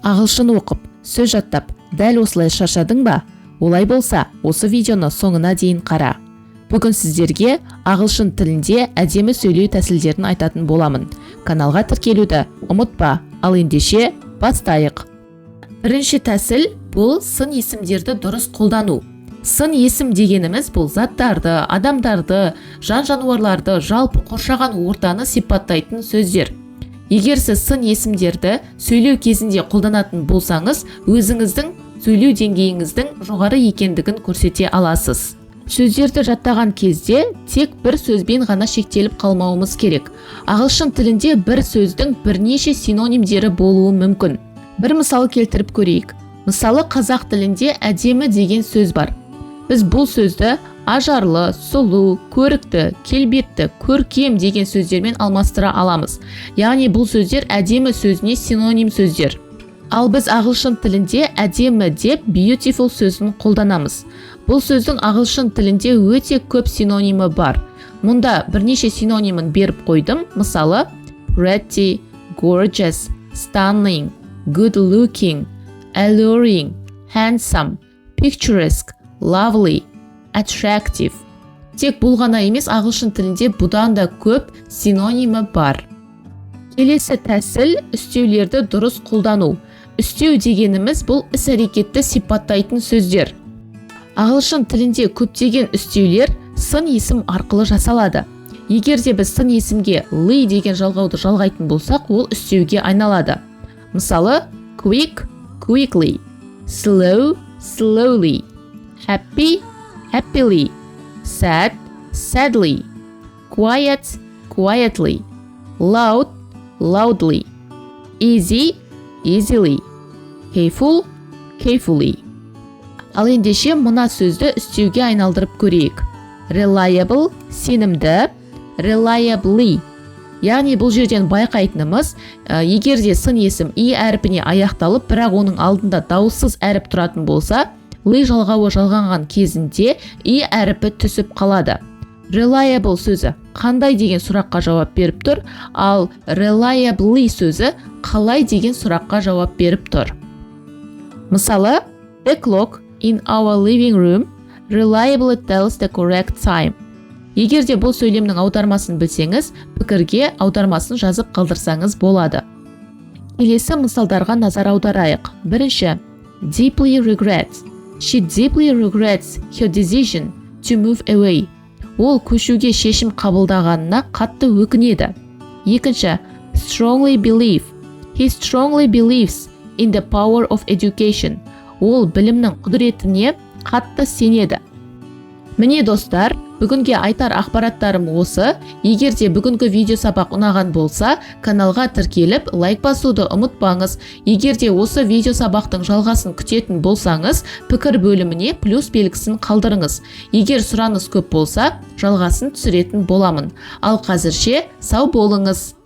Ағылшын оқып, сөз жаттап, дәл осылай шаршадың ба? Олай болса, осы видеоны соңына дейін қара. Бүгін сіздерге ағылшын тілінде әдемі сөйлеу тәсілдерін айтатын боламын. Каналға тіркелуді ұмытпа, ал ендеше бастайық. Бірінші тәсіл бұл сын есімдерді дұрыс қолдану. Сын есім дегеніміз бұл заттарды, адамдарды, жан-жануарларды, жалпы қоршаған ортаны сипаттайтын сөздер. Егер сіз сын есімдерді сөйлеу кезінде қолданатын болсаңыз, өзіңіздің сөйлеу деңгейіңіздің жоғары екендігін көрсете аласыз. Сөздерді жаттаған кезде тек бір сөзбен ғана шектеліп қалмауымыз керек. Ағылшын тілінде бір сөздің бірнеше синонимдері болуы мүмкін. Бір мысал келтіріп көрейік. Мысалы, қазақ тілінде әдемі деген сөз бар. Біз бұл сөзді ажарлы, сұлу, көрікті, келбетті, көркем деген сөздермен алмастыра аламыз. Яғни бұл сөздер әдемі сөзіне синоним сөздер. Ал біз ағылшын тілінде әдемі деп beautiful сөзін қолданамыз. Бұл сөздің ағылшын тілінде өте көп синонимі бар. Мұнда бірнеше синонимін беріп қойдым. Мысалы, pretty, gorgeous, stunning, good looking, alluring, handsome, picturesque, lovely, attractive. Тек бұл ғана емес, ағылшын тілінде бұдан да көп синонимі бар. Келесі тәсіл үстеулерді дұрыс қолдану. Үстеу дегеніміз бұл іс-әрекетті сипаттайтын сөздер. Ағылшын тілінде көптеген үстеулер сын есім арқылы жасалады. Егер де біз сын есімге ли деген жалғауды жалғайтын болсақ, ол үстеуге айналады. Мысалы, quick, quickly, slow, slowly, happy, happily, sad, sadly, quiet, quietly, loud, loudly, easy, easily, careful, carefully. Ал ендеше мына сөзді үстеуге айналдырып көрейік. Reliable, сенімді, reliably. Яғни бұл жерден байқайтынымыз, егер де сын есім и әріпіне аяқталып, бірақ оның алдында дауыссыз әріп тұратын болса, ли жалғауы жалғанған кезінде и әріпі түсіп қалады. Reliable сөзі қандай деген сұраққа жауап беріп тұр, ал reliably сөзі қалай деген сұраққа жауап беріп тұр. Мысалы, the clock in our living room reliably tells the correct time. Егер де бұл сөйлемнің аудармасын білсеңіз, пікірге аудармасын жазып қалдырсаңыз болады. Келесі мысалдарға назар аударайық. Бірінші, deeply regrets. She deeply regrets her decision to move away. Ол көшуге шешім қабылдағанына қатты өкінеді. Екінші, strongly believe. He strongly believes in the power of education. Ол білімнің құдіретіне қатты сенеді. Міне достар, бүгінге айтар ақпараттарым осы. Егер де бүгінгі видео сабақ ұнаған болса, каналға тіркеліп, лайк басуды ұмытпаңыз. Егер де осы видео сабақтың жалғасын күтетін болсаңыз, пікір бөліміне плюс белгісін қалдырыңыз. Егер сұраныс көп болса, жалғасын түсіретін боламын. Ал қазірше сау болыңыз.